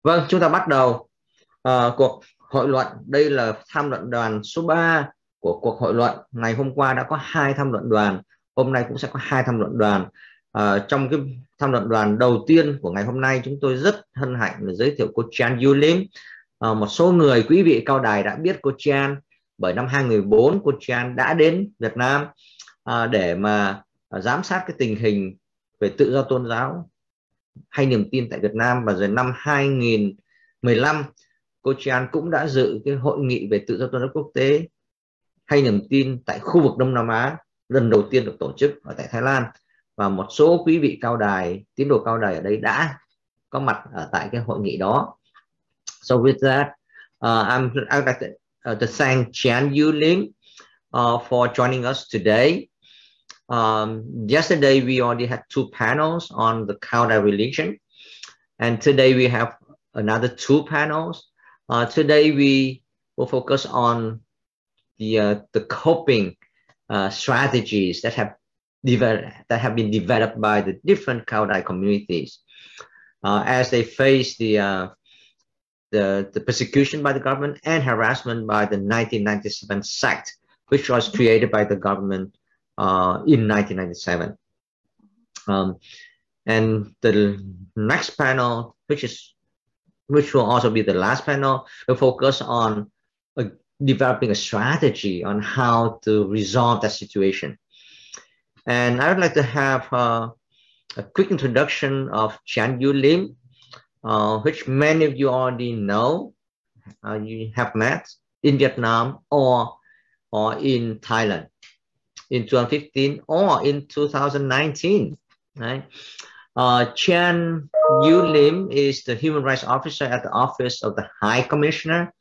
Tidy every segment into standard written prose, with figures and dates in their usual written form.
Vâng, chúng ta bắt đầu cuộc hội luận. Đây là tham luận đoàn số 3 của cuộc hội luận. Ngày hôm qua đã có 2 tham luận đoàn, hôm nay cũng sẽ có 2 tham luận đoàn. Trong cái tham luận đoàn đầu tiên của ngày hôm nay, chúng tôi rất hân hạnh là giới thiệu cô Chian Yew Lim. Một số người, quý vị cao đài đã biết cô Chian bởi năm 2014 cô Chian đã đến Việt Nam để mà giám sát cái tình hình về tự do tôn giáo hay niềm tin tại Việt Nam. Và rồi năm 2015 cô Chian cũng đã dự cái hội nghị về tự do tôn giáo quốc tế hay niềm tin tại khu vực Đông Nam Á lần đầu tiên được tổ chức ở tại Thái Lan, và một số quý vị cao đài, tín đồ cao đài ở đây đã có mặt ở tại cái hội nghị đó. So with that, I'd like to thank Chian Yew Lim for joining us today. Yesterday we already had 2 panels on the Cao Đài religion, and today we have another 2 panels. Today we will focus on the coping strategies that have been developed by the different Cao Đài communities as they face the persecution by the government and harassment by the 1997 sect, which was created by the government in 1997. And the next panel, which will also be the last panel, will focus on developing a strategy on how to resolve that situation. And I would like to have a quick introduction of Chian Yew Lim, which many of you already know. You have met in Vietnam or in Thailand in 2015 or in 2019, right? Chian Yew Lim is the Human Rights Officer at the Office of the High Commissioner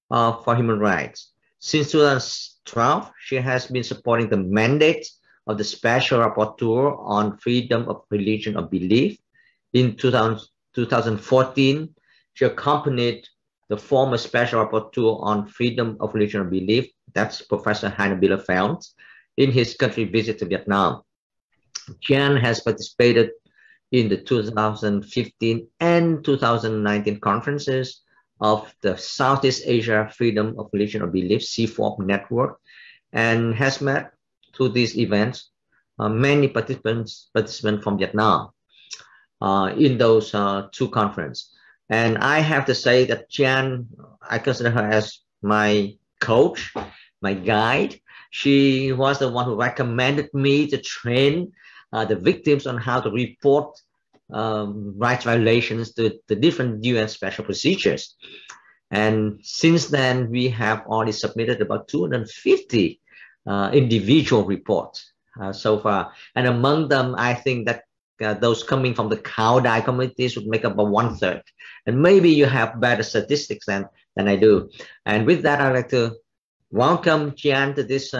for Human Rights. Since 2012, she has been supporting the mandate of the Special Rapporteur on Freedom of Religion or Belief. In 2014, she accompanied the former Special Rapporteur on Freedom of Religion or Belief, that's Professor Heiner Bielefeld, in his country visit to Vietnam. Chian has participated in the 2015 and 2019 conferences of the Southeast Asia Freedom of Religion or Belief SEAFoRB network, and has met through these events many participants from Vietnam in those 2 conferences. And I have to say that Chian, I consider her as my coach, my guide. She was the one who recommended me to train the victims on how to report rights violations to the different UN special procedures. And since then, we have already submitted about 250 individual reports so far. And among them, I think that those coming from the Cao Đài communities would make up about 1/3. And maybe you have better statistics than I do. And with that, I'd like to welcome Chian to this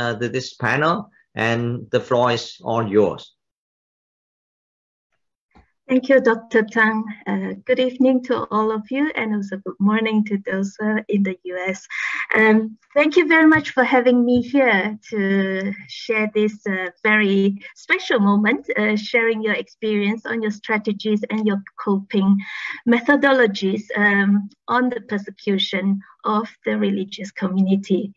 panel, and the floor is all yours. Thank you, Dr. Tang. Good evening to all of you, and also good morning to those in the US. Thank you very much for having me here to share this very special moment, sharing your experience on your strategies and your coping methodologies on the persecution of the religious community.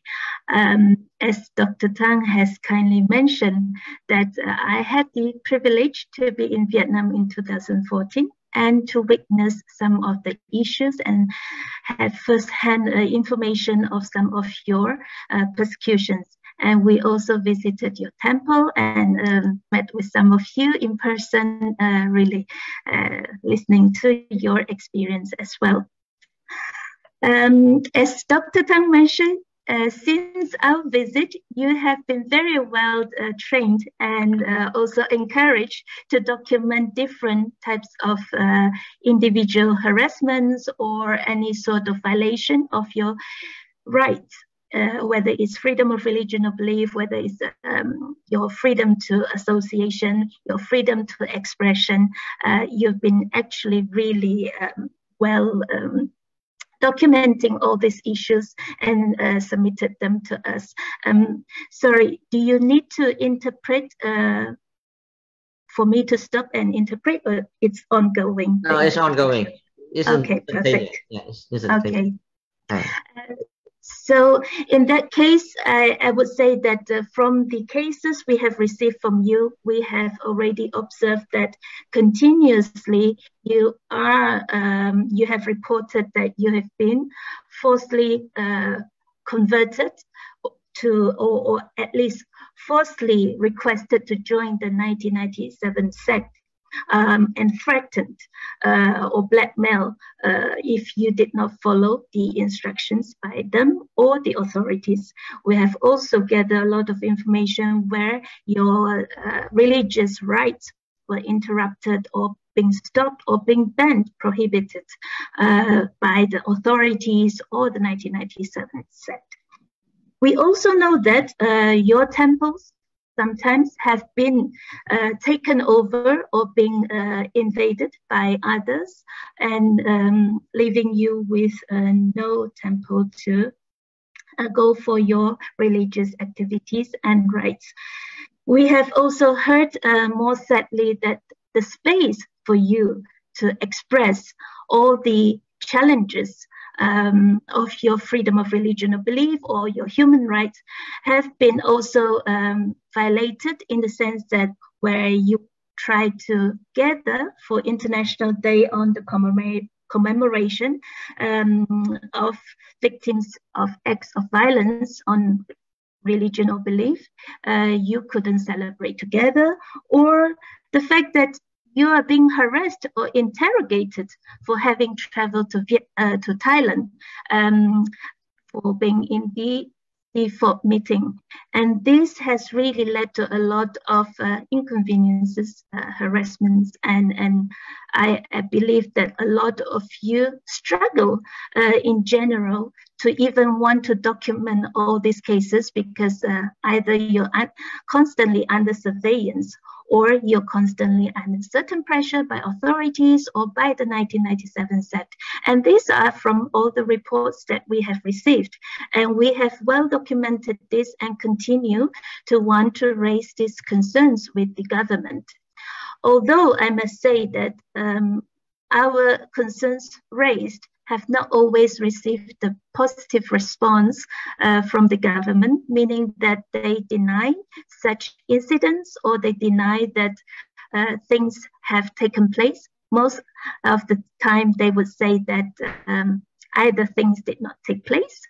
As Dr. Tang has kindly mentioned, that I had the privilege to be in Vietnam in 2014 and to witness some of the issues and had first-hand information of some of your persecutions. And we also visited your temple and met with some of you in person, really listening to your experience as well. As Dr. Tang mentioned, since our visit, you have been very well trained and also encouraged to document different types of individual harassments or any sort of violation of your rights, whether it's freedom of religion or belief, whether it's your freedom to association, your freedom to expression. You've been actually really well documenting all these issues and submitted them to us. Sorry, do you need to interpret for me to stop and interpret, or it's ongoing? No, it's ongoing. Okay, perfect. Yeah, it's okay. So in that case, I would say that from the cases we have received from you, we have already observed that continuously you have reported that you have been falsely converted to, or at least falsely requested to join the 1997 sect. And threatened or blackmail if you did not follow the instructions by them or the authorities. We have also gathered a lot of information where your religious rights were interrupted or being stopped or being banned, prohibited by the authorities or the 1997 sect. We also know that your temples sometimes have been taken over or being invaded by others, and leaving you with no temple to go for your religious activities and rites. We have also heard more sadly that the space for you to express all the challenges of your freedom of religion or belief or your human rights have been also violated, in the sense that where you try to gather for International Day on the commemoration of victims of acts of violence on religion or belief, you couldn't celebrate together, or the fact that you are being harassed or interrogated for having traveled to Thailand for being in the SEAFoRB meeting. And this has really led to a lot of inconveniences, harassments, and I believe that a lot of you struggle in general to even want to document all these cases, because either you're constantly under surveillance, or you're constantly under certain pressure by authorities or by the 1997 sect. And these are from all the reports that we have received. And we have well documented this and continue to want to raise these concerns with the government. Although I must say that our concerns raised have not always received the positive response from the government, meaning that they deny such incidents, or they deny that things have taken place. Most of the time they would say that either things did not take place,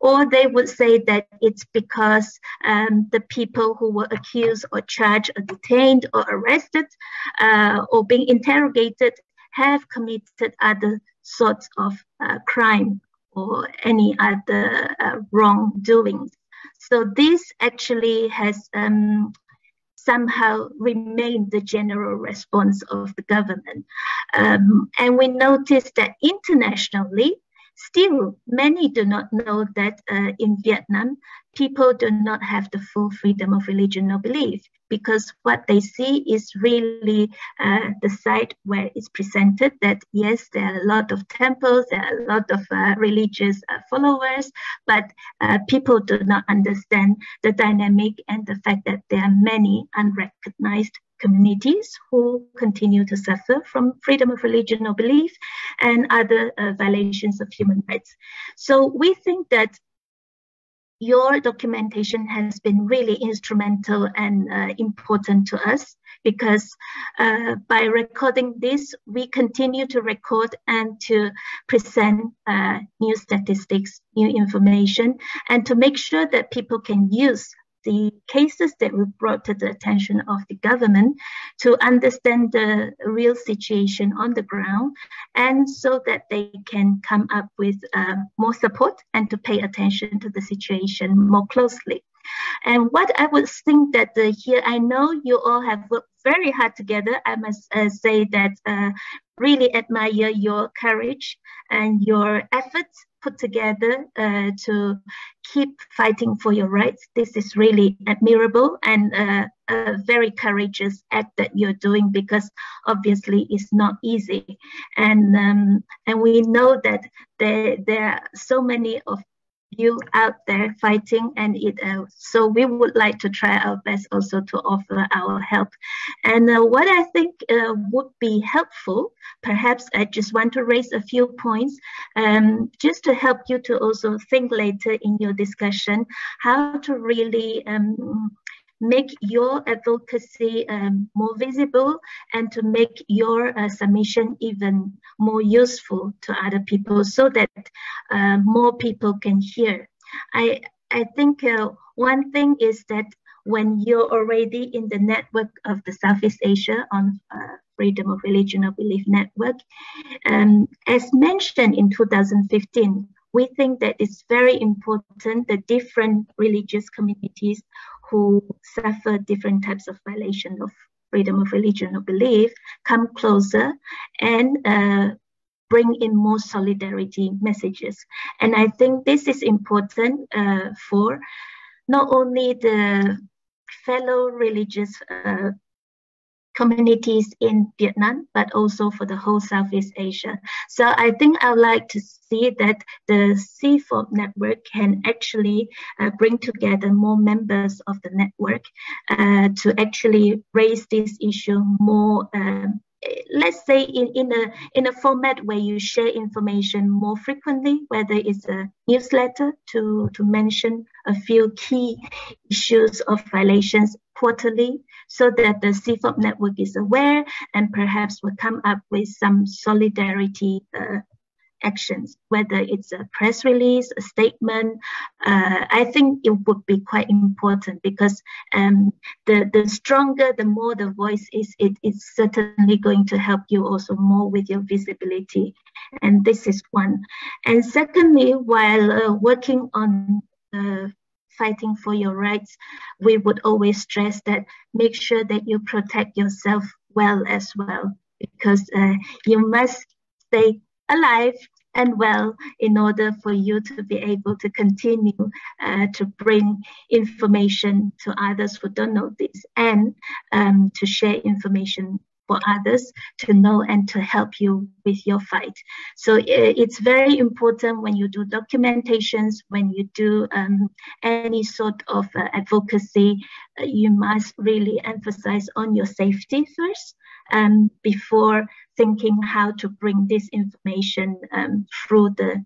or they would say that it's because the people who were accused or charged or detained or arrested or being interrogated have committed other sorts of crime or any other wrongdoings. So this actually has somehow remained the general response of the government. And we noticed that internationally, still many do not know that in Vietnam, people do not have the full freedom of religion or belief, because what they see is really the side where it's presented that yes, there are a lot of temples, there are a lot of religious followers, but people do not understand the dynamic and the fact that there are many unrecognized communities who continue to suffer from freedom of religion or belief and other violations of human rights. So we think that your documentation has been really instrumental and important to us, because by recording this, we continue to record and to present new statistics, new information, and to make sure that people can use the cases that we brought to the attention of the government to understand the real situation on the ground, and so that they can come up with more support and to pay attention to the situation more closely. And what I would think that here, I know you all have worked very hard together. I must say that really admire your courage and your efforts put together to keep fighting for your rights. This is really admirable and a very courageous act that you're doing, because obviously it's not easy. And we know that there are so many of you out there fighting, and so we would like to try our best also to offer our help. And what I think would be helpful, perhaps I just want to raise a few points just to help you to also think later in your discussion how to really make your advocacy more visible, and to make your submission even more useful to other people, so that more people can hear. I think one thing is that when you're already in the network of the Southeast Asia on Freedom of Religion or Belief Network, as mentioned in 2015, we think that it's very important that different religious communities who suffer different types of violation of freedom of religion or belief come closer and bring in more solidarity messages. And I think this is important for not only the fellow religious communities in Vietnam, but also for the whole Southeast Asia. So I think I would like to see that the SEAFoRB network can actually bring together more members of the network to actually raise this issue more, let's say in a format where you share information more frequently, whether it's a newsletter to mention a few key issues of violations quarterly, so that the SEAFoRB network is aware and perhaps will come up with some solidarity actions, whether it's a press release, a statement. I think it would be quite important, because the stronger, the more the voice is, it's certainly going to help you also more with your visibility. And this is one. And secondly, while working on fighting for your rights, we would always stress that make sure that you protect yourself well as well, because you must stay alive and well in order for you to be able to continue to bring information to others who don't know this, and to share information for others to know and to help you with your fight. So it's very important when you do documentations, when you do any sort of advocacy, you must really emphasize on your safety first, before thinking how to bring this information through the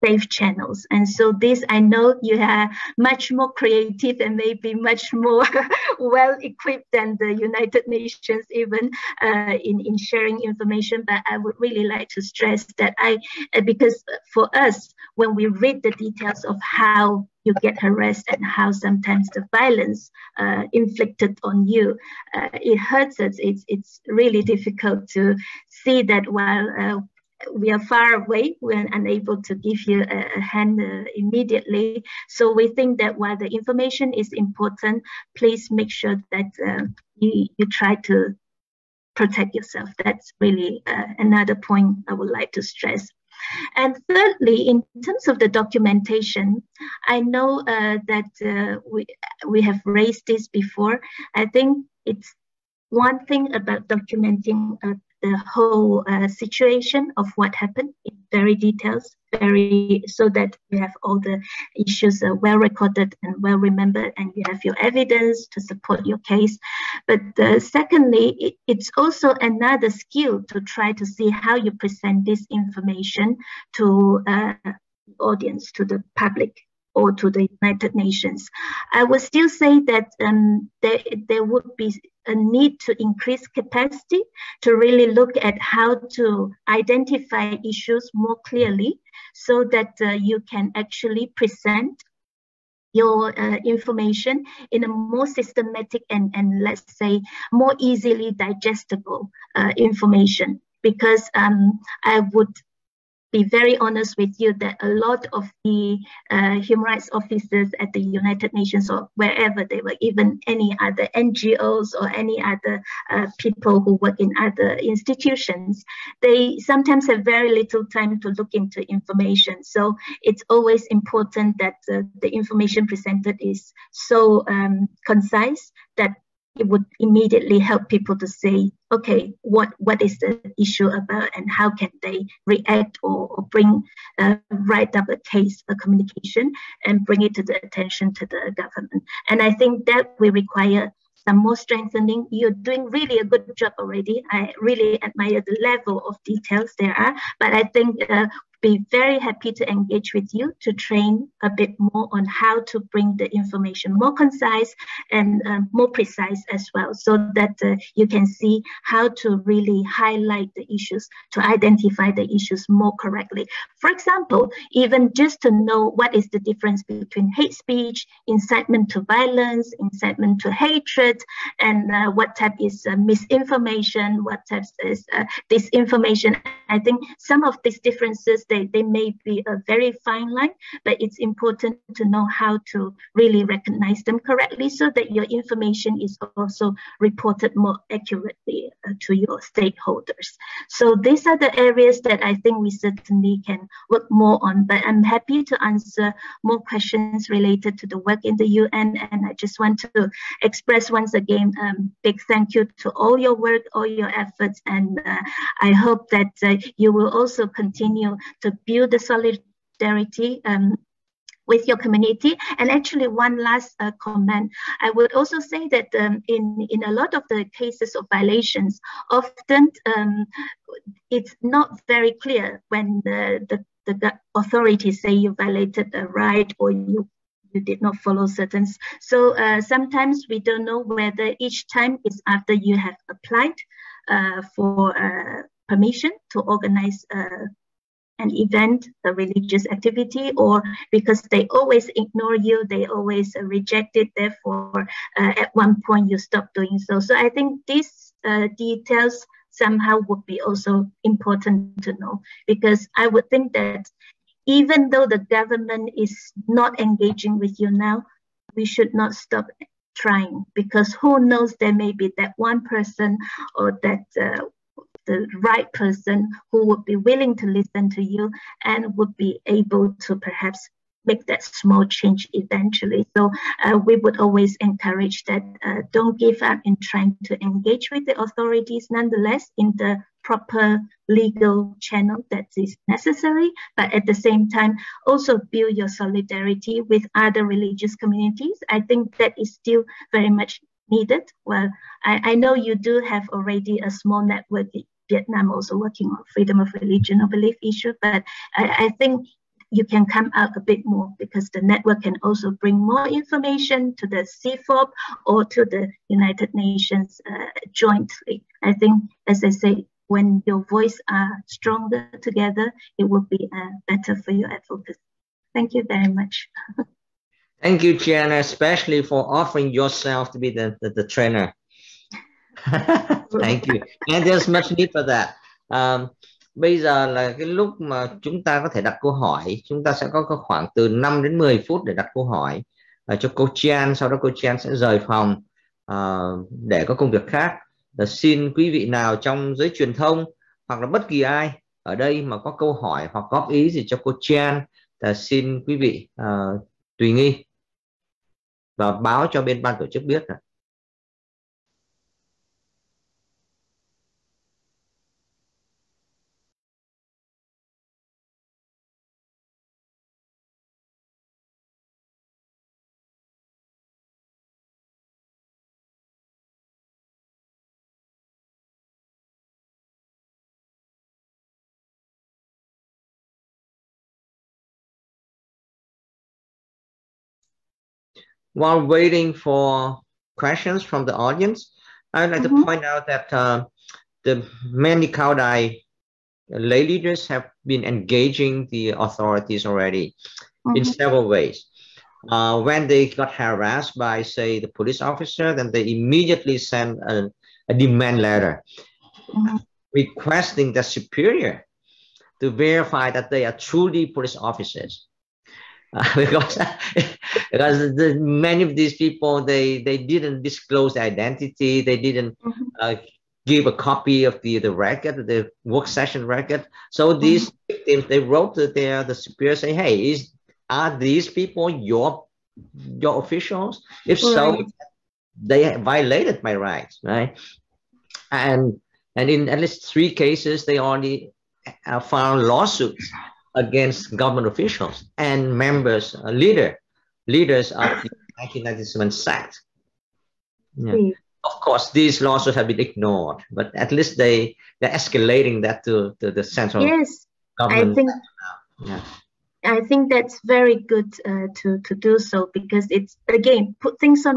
safe channels. And so this, I know you are much more creative and maybe much more well equipped than the United Nations even in sharing information, but I would really like to stress that because for us, when we read the details of how you get harassed and how sometimes the violence inflicted on you, it hurts us. It's really difficult to see that while we are far away, we're unable to give you a hand immediately. So we think that while the information is important, please make sure that you try to protect yourself. That's really another point I would like to stress. And thirdly, in terms of the documentation, I know that we have raised this before. I think it's one thing about documenting the whole situation of what happened in very details, so that you have all the issues well recorded and well remembered, and you have your evidence to support your case. But secondly, it's also another skill to try to see how you present this information to the audience, to the public, or to the United Nations. I would still say that there would be a need to increase capacity to really look at how to identify issues more clearly, so that you can actually present your information in a more systematic and let's say more easily digestible information. Because I would be very honest with you that a lot of the human rights officers at the United Nations or wherever they were, even any other NGOs or any other people who work in other institutions, they sometimes have very little time to look into information. So it's always important that the information presented is so concise that it would immediately help people to say, okay, what is the issue about, and how can they react or bring write up a case, a communication, and bring it to the attention to the government. And I think that will require some more strengthening. You're doing really a good job already. I really admire the level of details there are, but I think be very happy to engage with you to train a bit more on how to bring the information more concise and more precise as well, so that you can see how to really highlight the issues, to identify the issues more correctly. For example, even just to know what is the difference between hate speech, incitement to violence, incitement to hatred, and what type is misinformation, what type is disinformation. I think some of these differences, they may be a very fine line, but it's important to know how to really recognize them correctly, so that your information is also reported more accurately to your stakeholders. So these are the areas that I think we certainly can work more on, but I'm happy to answer more questions related to the work in the UN. And I just want to express once again big thank you to all your work, all your efforts, and I hope that you will also continue to build the solidarity with your community. And actually, one last comment, I would also say that in a lot of the cases of violations, often it's not very clear when the authorities say you violated a right or you did not follow certain. So sometimes we don't know whether each time is after you have applied for permission to organize an event, a religious activity, or because they always ignore you, they always reject it, therefore at one point you stop doing so. So I think these details somehow would be also important to know, because I would think that even though the government is not engaging with you now, we should not stop trying, because who knows, there may be that one person or that the right person who would be willing to listen to you and would be able to perhaps make that small change eventually. So we would always encourage that don't give up in trying to engage with the authorities, nonetheless, in the proper legal channel that is necessary, but at the same time also build your solidarity with other religious communities. I think that is still very much needed. Well, I know you do have already a small network in Vietnam also working on freedom of religion or belief issue, but I think you can come out a bit more, because the network can also bring more information to the SEAFoRB or to the United Nations jointly. I think, as I say, when your voice are stronger together, it will be better for your advocacy. Thank you very much. Thank you, Chian, especially for offering yourself to be the trainer. Thank you. And there's much need for that. Bây giờ là cái lúc mà chúng ta có thể đặt câu hỏi. Chúng ta sẽ có khoảng từ 5 đến 10 phút để đặt câu hỏi cho cô Chian. Sau đó cô Chian sẽ rời phòng để có công việc khác. Xin quý vị nào trong giới truyền thông hoặc là bất kỳ ai ở đây mà có câu hỏi hoặc góp ý gì cho cô Chian, xin quý vị tùy nghi và báo cho bên ban tổ chức biết. While waiting for questions from the audience, I'd like to point out that the many Cao Đài lay leaders have been engaging the authorities already in several ways. When they got harassed by, say, the police officer, then they immediately send a demand letter requesting the superior to verify that they are truly police officers. Because many of these people, they didn't disclose their identity, they didn't give a copy of the record, the work session record. So these victims, they wrote to the superior saying, hey, are these people your officials? If so, they violated my rights, right? And in at least 3 cases, they already filed lawsuits against government officials and members, leaders of the 1997 sect. Yeah. Of course, these lawsuits have been ignored, but at least they're escalating that to the central government. I think that's very good to do so, because it's, again, put things on